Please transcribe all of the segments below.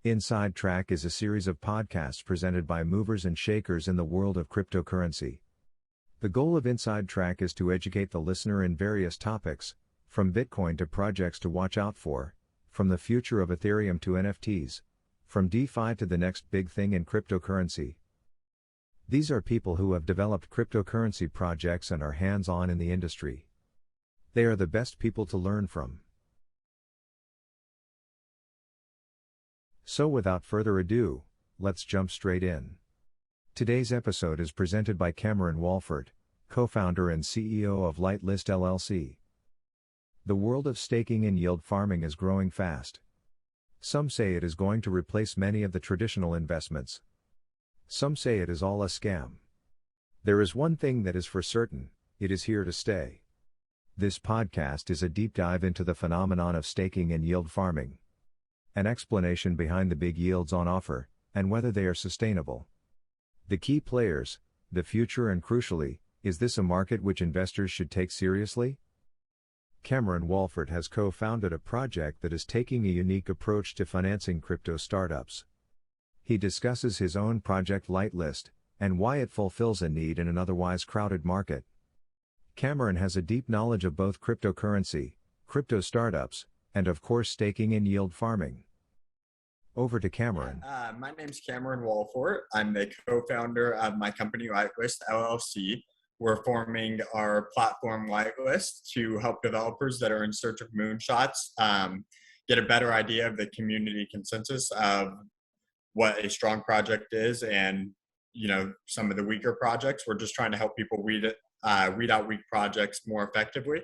Inside Track is a series of podcasts presented by movers and shakers in the world of cryptocurrency. The goal of Inside Track is to educate the listener in various topics, from Bitcoin to projects to watch out for, from the future of Ethereum to NFTs, from DeFi to the next big thing in cryptocurrency. These are people who have developed cryptocurrency projects and are hands-on in the industry. They are the best people to learn from. So without further ado, let's jump straight in. Today's episode is presented by Cameron Walfoort, co-founder and CEO of Lightlist LLC. The world of staking and yield farming is growing fast. Some say it is going to replace many of the traditional investments. Some say it is all a scam. There is one thing that is for certain: it is here to stay. This podcast is a deep dive into the phenomenon of staking and yield farming. An explanation behind the big yields on offer, and whether they are sustainable. The key players, the future, and crucially, is this a market which investors should take seriously? Cameron Walfoort has co-founded a project that is taking a unique approach to financing crypto startups. He discusses his own project Lightlist, and why it fulfills a need in an otherwise crowded market. Cameron has a deep knowledge of both cryptocurrency, crypto startups, and of course staking and yield farming. Over to Cameron. My name's Cameron Walfoort. I'm the co-founder of my company Lightlist LLC. We're forming our platform Lightlist to help developers that are in search of moonshots get a better idea of the community consensus of what a strong project is, and some of the weaker projects. We're just trying to help people weed out weak projects more effectively.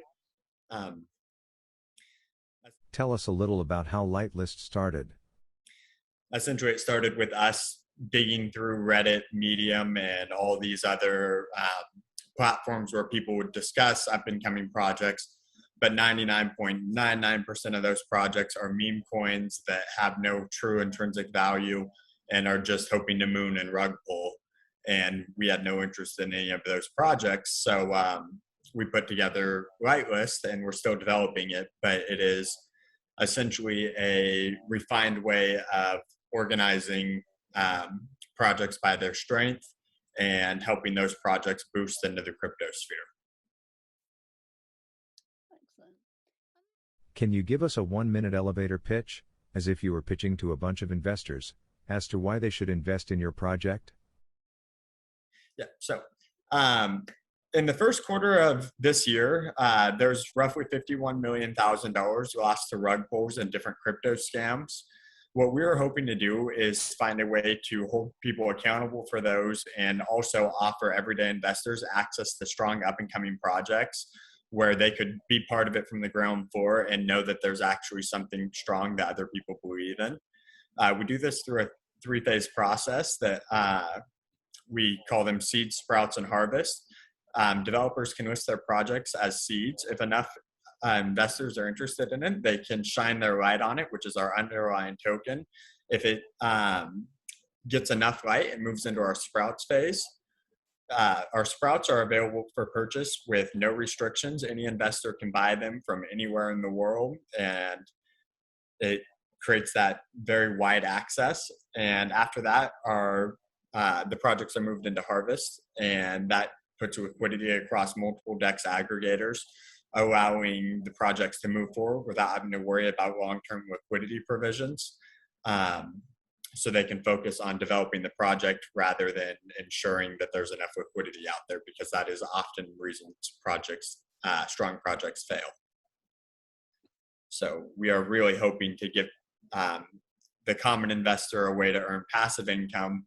Tell us a little about how Lightlist started. Essentially, it started with us digging through Reddit, Medium, and all these other platforms where people would discuss up-and-coming projects, but 99.99% of those projects are meme coins that have no true intrinsic value and are just hoping to moon and rug pull. And we had no interest in any of those projects, so we put together Lightlist, and we're still developing it, but it is essentially a refined way of organizing projects by their strength and helping those projects boost into the crypto sphere. Excellent. Can you give us a 1-minute elevator pitch, as if you were pitching to a bunch of investors, as to why they should invest in your project? Yeah, so in the first quarter of this year, there's roughly $51 million lost to rug pulls and different crypto scams. What we're hoping to do is find a way to hold people accountable for those, and also offer everyday investors access to strong up-and-coming projects where they could be part of it from the ground floor and know that there's actually something strong that other people believe in. We do this through a 3-phase process that we call them seed, sprouts, and harvest. Developers can list their projects as seeds. If enough investors are interested in it, they can shine their light on it, which is our underlying token. If it gets enough light, it moves into our sprouts phase. Our sprouts are available for purchase with no restrictions. Any investor can buy them from anywhere in the world, and it creates that very wide access. And after that, the projects are moved into harvest, and that puts liquidity across multiple DEX aggregators, allowing the projects to move forward without having to worry about long-term liquidity provisions. So they can focus on developing the project rather than ensuring that there's enough liquidity out there, because that is often reasons strong projects fail. So we are really hoping to give the common investor a way to earn passive income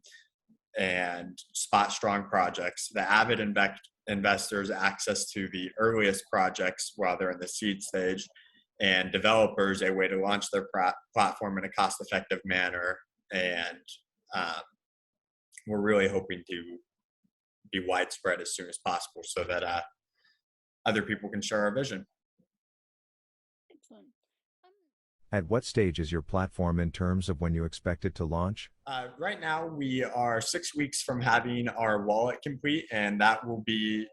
and spot strong projects, the avid investors access to the earliest projects while they're in the seed stage, and developers a way to launch their platform in a cost-effective manner. And we're really hoping to be widespread as soon as possible so that other people can share our vision. Excellent. At what stage is your platform in terms of when you expect it to launch? Right now, we are 6 weeks from having our wallet complete, and that will be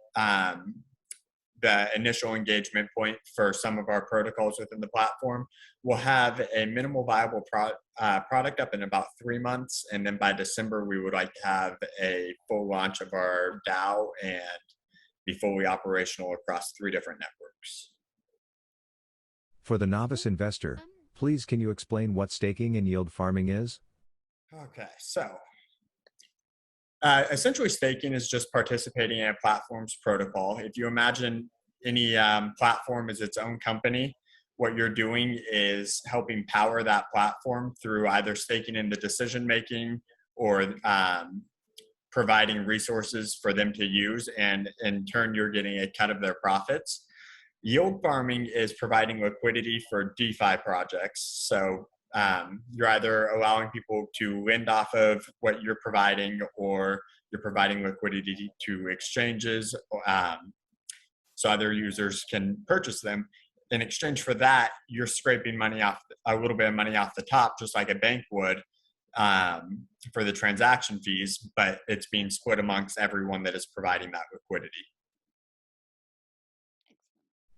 the initial engagement point for some of our protocols within the platform. We'll have a minimal viable product up in about 3 months. And then by December, we would like to have a full launch of our DAO and be fully operational across 3 different networks. For the novice investor, please can you explain what staking and yield farming is? Okay, so essentially staking is just participating in a platform's protocol. If you imagine any platform as its own company, what you're doing is helping power that platform through either staking in the decision making or providing resources for them to use, and in turn you're getting a cut of their profits. Yield farming is providing liquidity for DeFi projects. So you're either allowing people to lend off of what you're providing, or you're providing liquidity to exchanges so other users can purchase them. In exchange for that, you're scraping money off, a little bit of money off the top, just like a bank would, for the transaction fees, but it's being split amongst everyone that is providing that liquidity.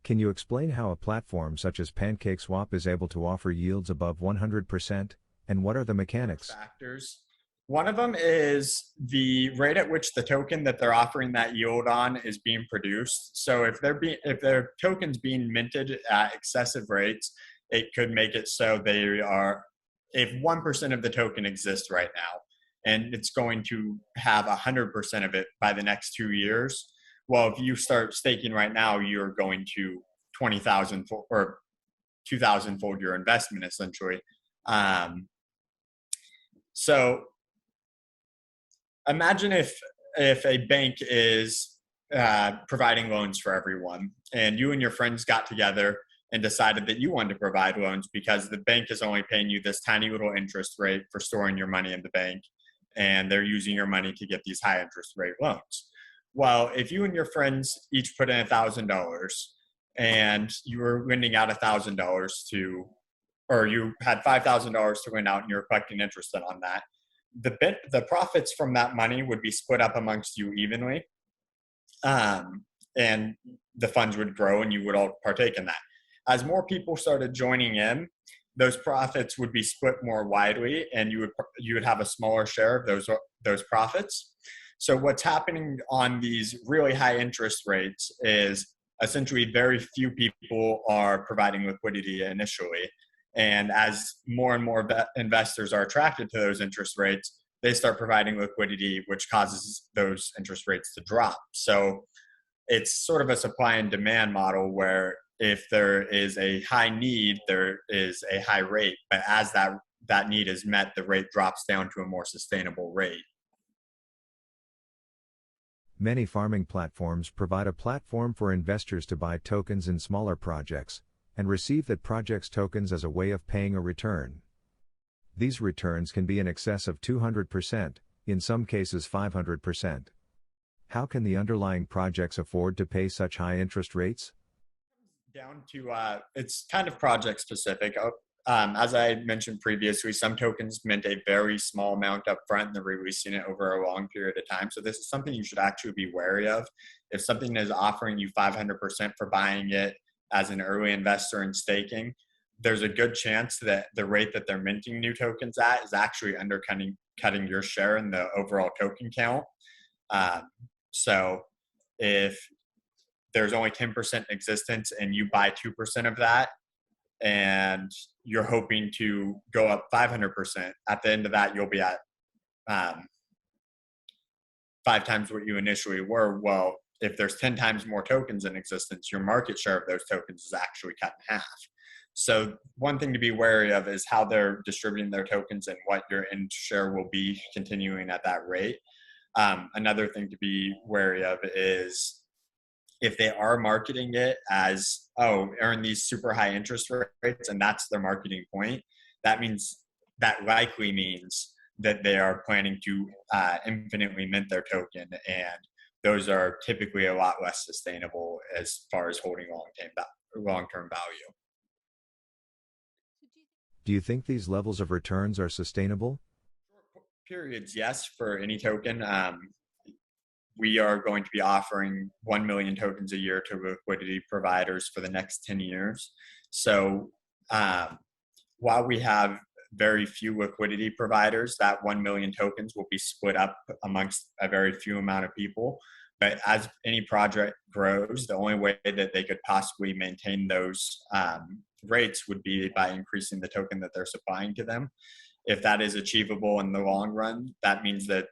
Can you explain how a platform such as PancakeSwap is able to offer yields above 100%, and what are the mechanics? Factors. One of them is the rate at which the token that they're offering that yield on is being produced. So if their token's being minted at excessive rates, it could make it so they are, if 1% of the token exists right now, and it's going to have 100% of it by the next 2 years. Well, if you start staking right now, you're going to 20,000 or 2,000 fold your investment, essentially. So imagine if a bank is providing loans for everyone, and you and your friends got together and decided that you wanted to provide loans because the bank is only paying you this tiny little interest rate for storing your money in the bank, and they're using your money to get these high interest rate loans. Well, if you and your friends each put in $1,000 and you were lending out $1,000 to, or you had $5,000 to lend out and you're collecting interest on that, the profits from that money would be split up amongst you evenly, and the funds would grow and you would all partake in that. As more people started joining in, those profits would be split more widely, and you would have a smaller share of those profits. So what's happening on these really high interest rates is essentially very few people are providing liquidity initially. And as more and more investors are attracted to those interest rates, they start providing liquidity, which causes those interest rates to drop. So it's sort of a supply and demand model where if there is a high need, there is a high rate. But as that need is met, the rate drops down to a more sustainable rate. Many farming platforms provide a platform for investors to buy tokens in smaller projects, and receive that project's tokens as a way of paying a return. These returns can be in excess of 200%, in some cases 500%. How can the underlying projects afford to pay such high interest rates? Down to, it's kind of project specific. As I mentioned previously, some tokens mint a very small amount up front and they're releasing it over a long period of time. So this is something you should actually be wary of. If something is offering you 500% for buying it as an early investor in staking, there's a good chance that the rate that they're minting new tokens at is actually undercutting your share in the overall token count. So if there's only 10% in existence and you buy 2% of that, and you're hoping to go up 500%, at the end of that, you'll be at 5 times what you initially were. Well, if there's 10 times more tokens in existence, your market share of those tokens is actually cut in half. So one thing to be wary of is how they're distributing their tokens and what your end share will be continuing at that rate. Another thing to be wary of is if they are marketing it as, earn these super high interest rates, and that's their marketing point, that likely means that they are planning to infinitely mint their token, and those are typically a lot less sustainable as far as holding long-term value. Do you think these levels of returns are sustainable? Periods, yes, for any token. we are going to be offering 1 million tokens a year to liquidity providers for the next 10 years. So while we have very few liquidity providers, that 1 million tokens will be split up amongst a very few amount of people. But as any project grows, the only way that they could possibly maintain those rates would be by increasing the token that they're supplying to them. If that is achievable in the long run, that means that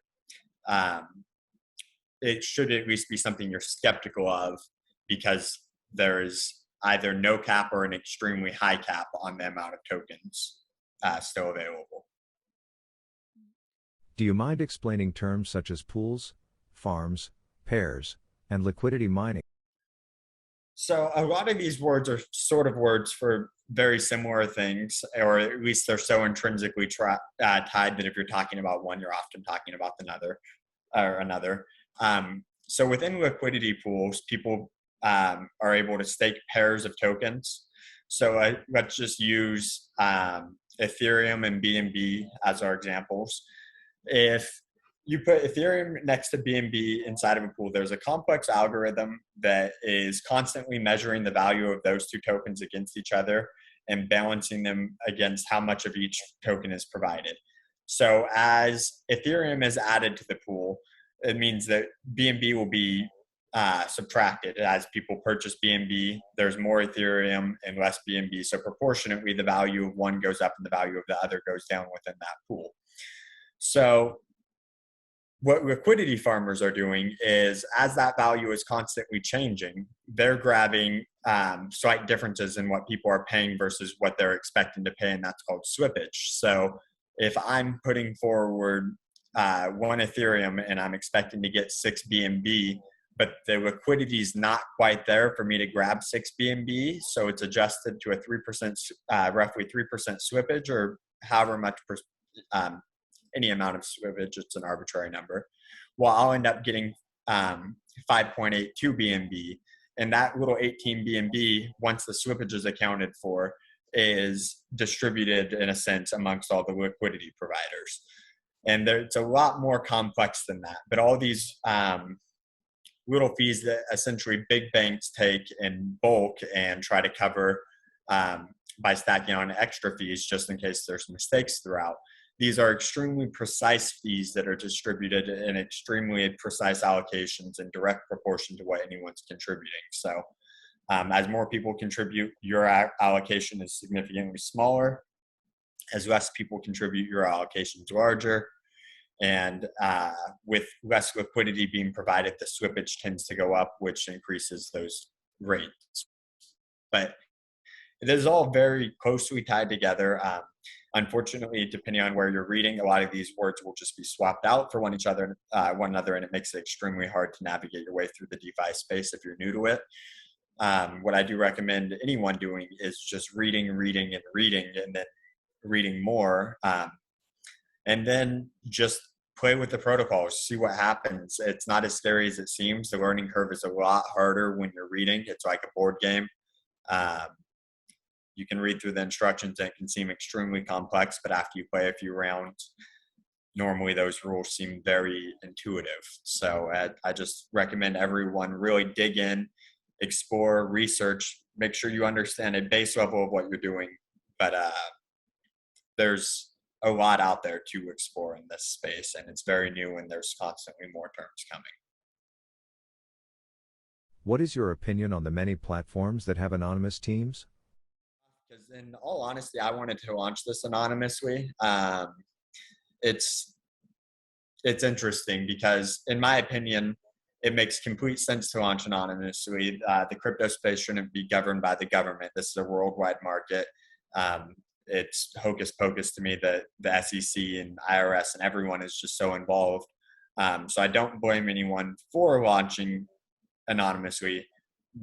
it should at least be something you're skeptical of, because there is either no cap or an extremely high cap on the amount of tokens still available. Do you mind explaining terms such as pools, farms, pairs, and liquidity mining? So a lot of these words are sort of words for very similar things, or at least they're so intrinsically tied that if you're talking about one, you're often talking about another. So within liquidity pools, people are able to stake pairs of tokens. So let's just use Ethereum and BNB as our examples. If you put Ethereum next to BNB inside of a pool, there's a complex algorithm that is constantly measuring the value of those two tokens against each other and balancing them against how much of each token is provided. So as Ethereum is added to the pool, it means that BNB will be subtracted. As people purchase BNB, there's more Ethereum and less BNB. So proportionately, the value of one goes up and the value of the other goes down within that pool. So what liquidity farmers are doing is, as that value is constantly changing, they're grabbing slight differences in what people are paying versus what they're expecting to pay, and that's called slippage. So if I'm putting forward 1 Ethereum and I'm expecting to get 6 BNB, but the liquidity is not quite there for me to grab 6 BNB, so it's adjusted to a 3%, roughly 3% slippage, or however much any amount of slippage. It's an arbitrary number. Well, I'll end up getting 5.82 BNB, and that little 18 BNB, once the slippage is accounted for, is distributed in a sense amongst all the liquidity providers. And it's a lot more complex than that. But all these little fees that essentially big banks take in bulk and try to cover by stacking on extra fees just in case there's mistakes throughout. These are extremely precise fees that are distributed in extremely precise allocations in direct proportion to what anyone's contributing. So as more people contribute, your allocation is significantly smaller. As less people contribute, your allocation is larger. And with less liquidity being provided, the slippage tends to go up, which increases those rates. But it is all very closely tied together. Unfortunately, depending on where you're reading, a lot of these words will just be swapped out for one another, and it makes it extremely hard to navigate your way through the DeFi space if you're new to it. What I do recommend anyone doing is just reading, and then reading more, and then just play with the protocols, see what happens. It's not as scary as it seems. The learning curve is a lot harder when you're reading. It's like a board game. You can read through the instructions and it can seem extremely complex, but after you play a few rounds, normally those rules seem very intuitive. So I just recommend everyone really dig in, explore, research, make sure you understand a base level of what you're doing. But there's a lot out there to explore in this space, and it's very new, and there's constantly more terms coming. What is your opinion on the many platforms that have anonymous teams? Because in all honesty, I wanted to launch this anonymously. It's interesting because, in my opinion, it makes complete sense to launch anonymously. The crypto space shouldn't be governed by the government. This is a worldwide market. It's hocus pocus to me that the SEC and IRS and everyone is just so involved. So I don't blame anyone for launching anonymously.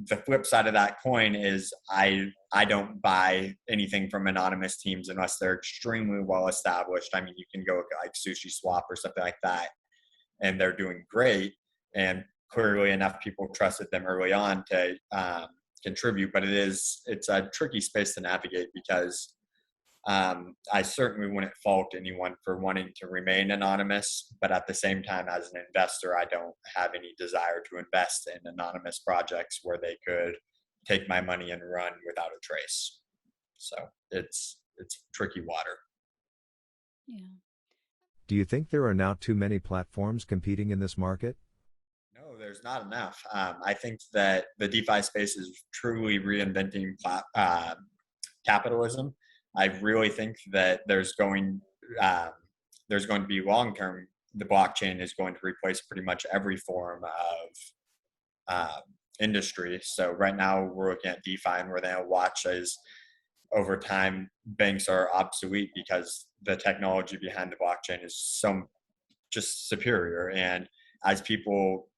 The flip side of that coin is I don't buy anything from anonymous teams unless they're extremely well established. I mean, you can go like Sushi Swap or something like that, and they're doing great. And clearly enough people trusted them early on to contribute. But it's a tricky space to navigate because I certainly wouldn't fault anyone for wanting to remain anonymous, but at the same time, as an investor, I don't have any desire to invest in anonymous projects where they could take my money and run without a trace. So it's tricky water. Yeah. Do you think there are now too many platforms competing in this market? No, there's not enough. I think that the DeFi space is truly reinventing capitalism. I really think that uh, there's going to be long term. The blockchain is going to replace pretty much every form of industry. So right now we're looking at DeFi, and we're going to watch as over time banks are obsolete because the technology behind the blockchain is so just superior. And as people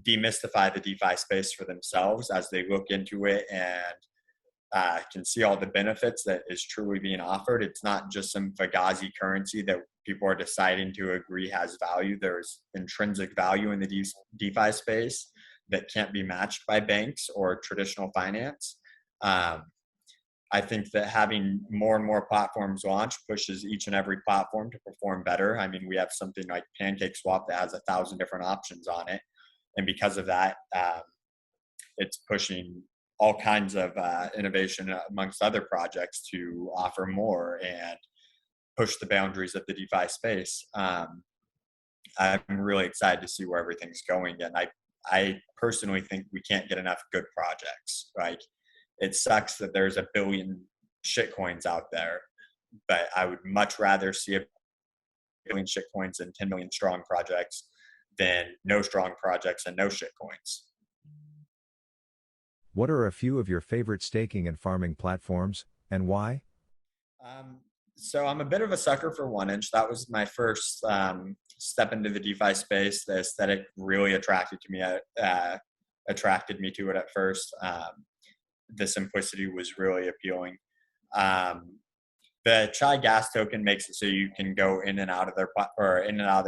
demystify the DeFi space for themselves, as they look into it and can see all the benefits that is truly being offered. It's not just some Fugazi currency that people are deciding to agree has value. There's intrinsic value in the DeFi space that can't be matched by banks or traditional finance. I think that having more and more platforms launch pushes each and every platform to perform better. I mean, we have something like PancakeSwap that has 1,000 different options on it. And because of that, it's pushing all kinds of innovation amongst other projects to offer more and push the boundaries of the DeFi space. I'm really excited to see where everything's going. And I personally think we can't get enough good projects. Like, it sucks that there's a billion shitcoins out there, but I would much rather see a billion shitcoins and 10 million strong projects than no strong projects and no shitcoins. What are a few of your favorite staking and farming platforms, and why? So I'm a bit of a sucker for 1inch. That was my first step into the DeFi space. The aesthetic really attracted me to it at first. The simplicity was really appealing. The Chai gas token makes it so you can go in and out of their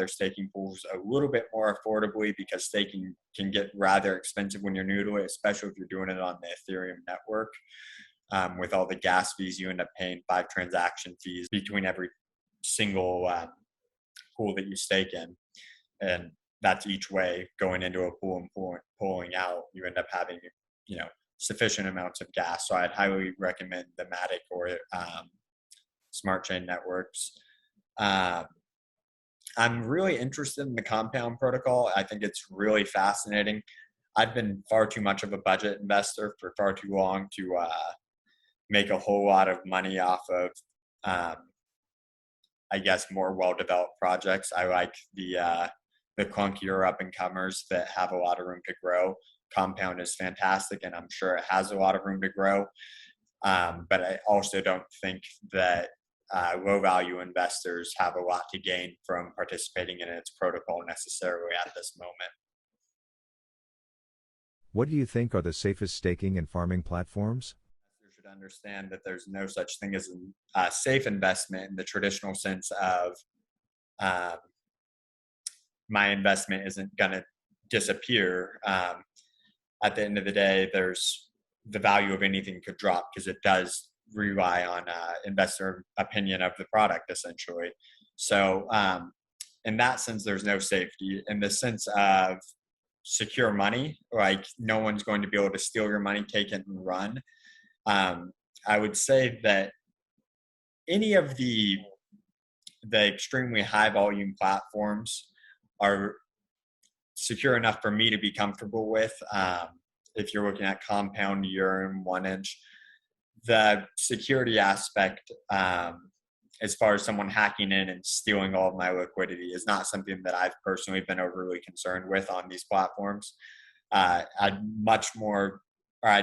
staking pools a little bit more affordably, because staking can get rather expensive when you're new to it, especially if you're doing it on the Ethereum network. With all the gas fees, you end up paying 5 transaction fees between every single pool that you stake in, and that's each way going into a pool and pulling out. You end up having sufficient amounts of gas. So I'd highly recommend the Matic or Smart Chain networks. I'm really interested in the Compound protocol. I think it's really fascinating. I've been far too much of a budget investor for far too long to make a whole lot of money off of, I guess, more well-developed projects. I like the clunkier up-and-comers that have a lot of room to grow. Compound is fantastic, and I'm sure it has a lot of room to grow. But I also don't think that low-value investors have a lot to gain from participating in its protocol necessarily at this moment. What do you think are the safest staking and farming platforms? You should understand that there's no such thing as a safe investment in the traditional sense of my investment isn't going to disappear. At the end of the day, there's the value of anything could drop because it does rely on investor opinion of the product, essentially. So in that sense, there's no safety. In the sense of secure money, like no one's going to be able to steal your money, take it and run. I would say that any of the extremely high volume platforms are secure enough for me to be comfortable with. If you're looking at Compound, Ethereum, 1inch, the security aspect, as far as someone hacking in and stealing all of my liquidity, is not something that I've personally been overly concerned with on these platforms. I'd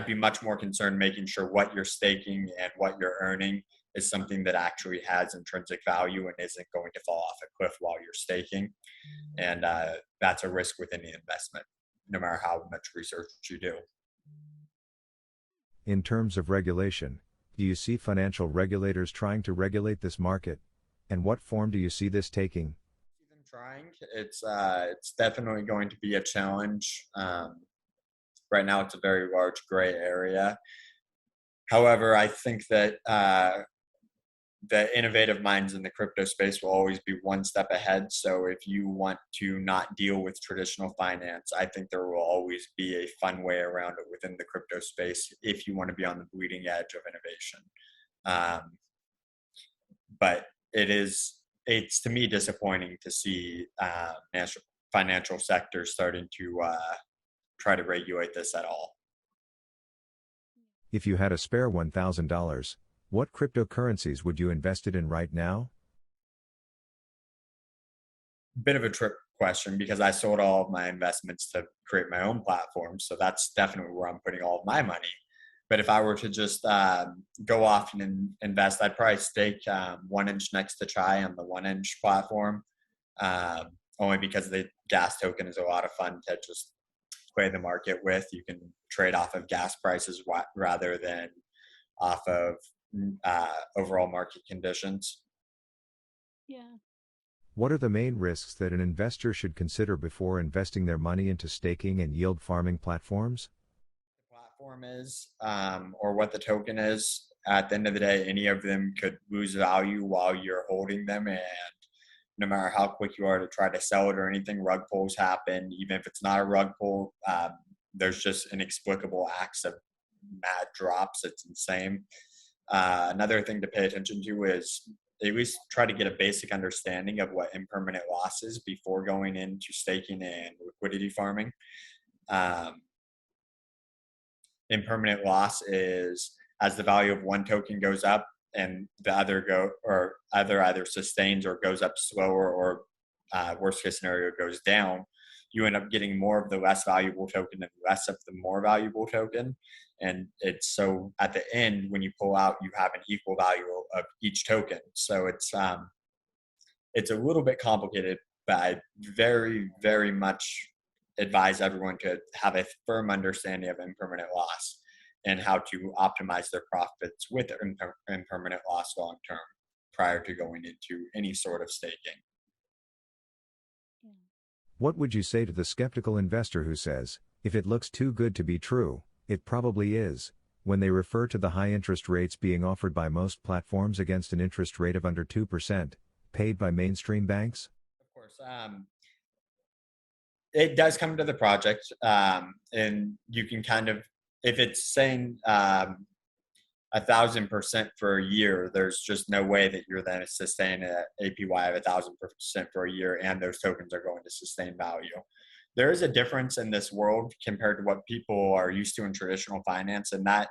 be much more concerned making sure what you're staking and what you're earning is something that actually has intrinsic value and isn't going to fall off a cliff while you're staking. And that's a risk with any investment, no matter how much research you do. In terms of regulation, do you see financial regulators trying to regulate this market? And what form do you see this taking? Even trying, it's definitely going to be a challenge. Right now, it's a very large gray area. However, I think that the innovative minds in the crypto space will always be one step ahead. So if you want to not deal with traditional finance, I think there will always be a fun way around it within the crypto space if you want to be on the bleeding edge of innovation. But it's to me disappointing to see financial sector starting to try to regulate this at all. If you had a spare $1,000, what cryptocurrencies would you invest it in right now? Bit of a trick question because I sold all of my investments to create my own platform. So that's definitely where I'm putting all of my money. But if I were to just go off and invest, I'd probably stake 1inch next to Chai on the 1inch platform, only because the gas token is a lot of fun to just play the market with. You can trade off of gas prices rather than off of overall market conditions. Yeah. What are the main risks that an investor should consider before investing their money into staking and yield farming platforms? The platform is, or what the token is. At the end of the day, any of them could lose value while you're holding them, and no matter how quick you are to try to sell it or anything, rug pulls happen. Even if it's not a rug pull, there's just inexplicable acts of mad drops. It's insane. Another thing to pay attention to is at least try to get a basic understanding of what impermanent loss is before going into staking and liquidity farming. Impermanent loss is as the value of one token goes up and the other either sustains or goes up slower, or worst case scenario goes down, you end up getting more of the less valuable token and less of the more valuable token. And it's so at the end, when you pull out, you have an equal value of each token. So it's a little bit complicated, but I very, very much advise everyone to have a firm understanding of impermanent loss and how to optimize their profits with impermanent loss long term prior to going into any sort of staking. What would you say to the skeptical investor who says, if it looks too good to be true, it probably is, when they refer to the high interest rates being offered by most platforms against an interest rate of under 2%, paid by mainstream banks? Of course, it does come to the project, and you can kind of, if it's saying 1,000% for a year, there's just no way that you're then sustain an APY of 1,000% for a year, and those tokens are going to sustain value. There is a difference in this world compared to what people are used to in traditional finance, and that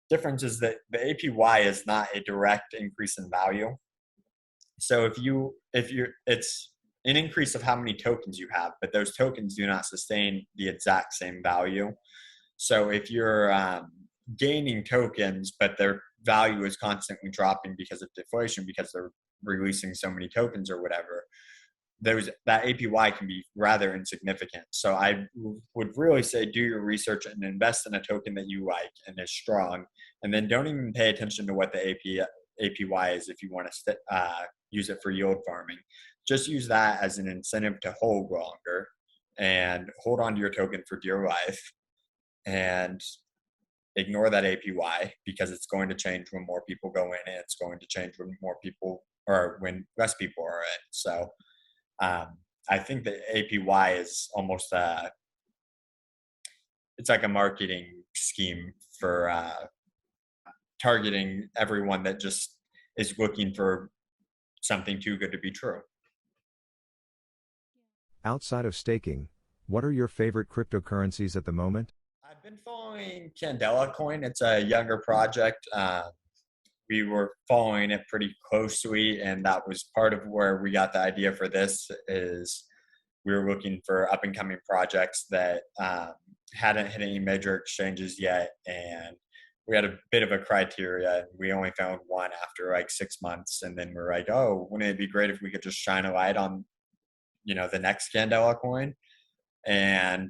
difference is that the APY is not a direct increase in value. So it's an increase of how many tokens you have, but those tokens do not sustain the exact same value. So if you're gaining tokens, but their value is constantly dropping because of deflation, because they're releasing so many tokens or whatever, that APY can be rather insignificant. So I would really say do your research and invest in a token that you like and is strong, and then don't even pay attention to what the APY is if you want to use it for yield farming. Just use that as an incentive to hold longer and hold on to your token for dear life, and ignore that APY because it's going to change when more people go in, and it's going to change when more people, or when less people are in. So I think the APY is almost it's like a marketing scheme for targeting everyone that just is looking for something too good to be true. Outside of staking, what are your favorite cryptocurrencies at the moment? I've been following Candela Coin. It's a younger project. We were following it pretty closely, and that was part of where we got the idea for this. Is we were looking for up and coming projects that hadn't hit any major exchanges yet, and we had a bit of a criteria, and we only found one after like 6 months, and then we're like, oh, wouldn't it be great if we could just shine a light on the next Candela Coin? And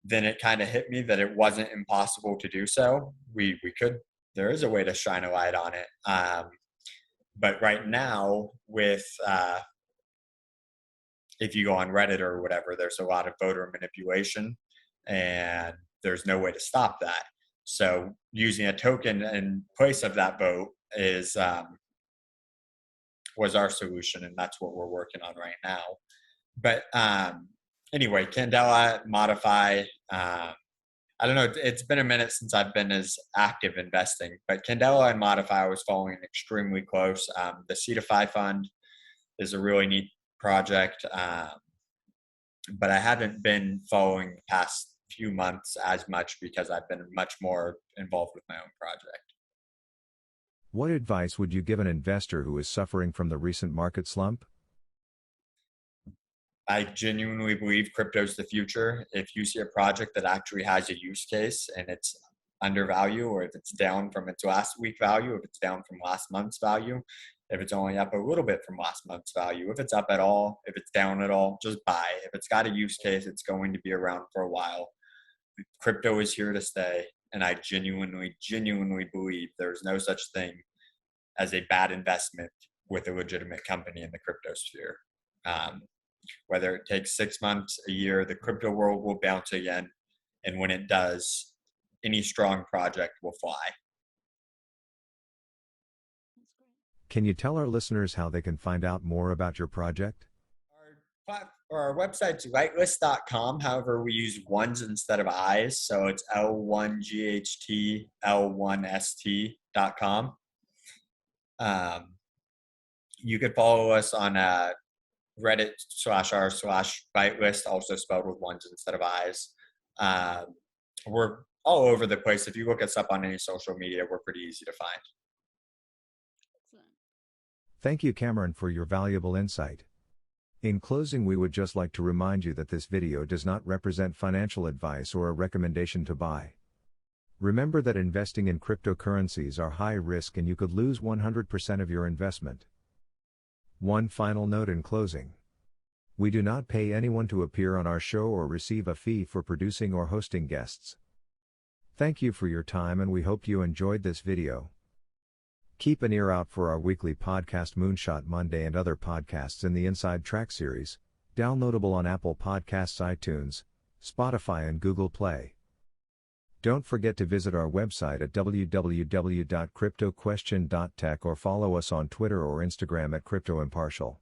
then it kind of hit me that it wasn't impossible to do so. We could, there is a way to shine a light on it. But right now with, if you go on Reddit or whatever, there's a lot of voter manipulation, and there's no way to stop that. So using a token in place of that vote is was our solution, and that's what we're working on right now. But anyway, Candela, Modify. I don't know. It's been a minute since I've been as active investing, but Candela and Modify I was following extremely close. The C2Fi fund is a really neat project, but I haven't been following the past few months as much because I've been much more involved with my own project. What advice would you give an investor who is suffering from the recent market slump? I genuinely believe crypto is the future. If you see a project that actually has a use case and it's undervalued, or if it's down from its last week value, if it's down from last month's value, if it's only up a little bit from last month's value, if it's up at all, if it's down at all, just buy. If it's got a use case, it's going to be around for a while. Crypto is here to stay. And I genuinely believe there's no such thing as a bad investment with a legitimate company in the crypto sphere. Whether it takes 6 months, a year, the crypto world will bounce again. And when it does, any strong project will fly. Can you tell our listeners how they can find out more about your project? Our website's lightlist.com. However, we use ones instead of I's. So it's L1GHT, you could follow us on Reddit/r/lightlist, also spelled with ones instead of I's. We're all over the place. If you look us up on any social media, we're pretty easy to find. Excellent. Thank you, Cameron, for your valuable insight. In closing, we would just like to remind you that this video does not represent financial advice or a recommendation to buy. Remember that investing in cryptocurrencies are high risk and you could lose 100% of your investment. One final note in closing. We do not pay anyone to appear on our show or receive a fee for producing or hosting guests. Thank you for your time, and we hope you enjoyed this video. Keep an ear out for our weekly podcast Moonshot Monday and other podcasts in the Inside Track series, downloadable on Apple Podcasts, iTunes, Spotify and Google Play. Don't forget to visit our website at www.cryptoquestion.tech or follow us on Twitter or Instagram at CryptoImpartial.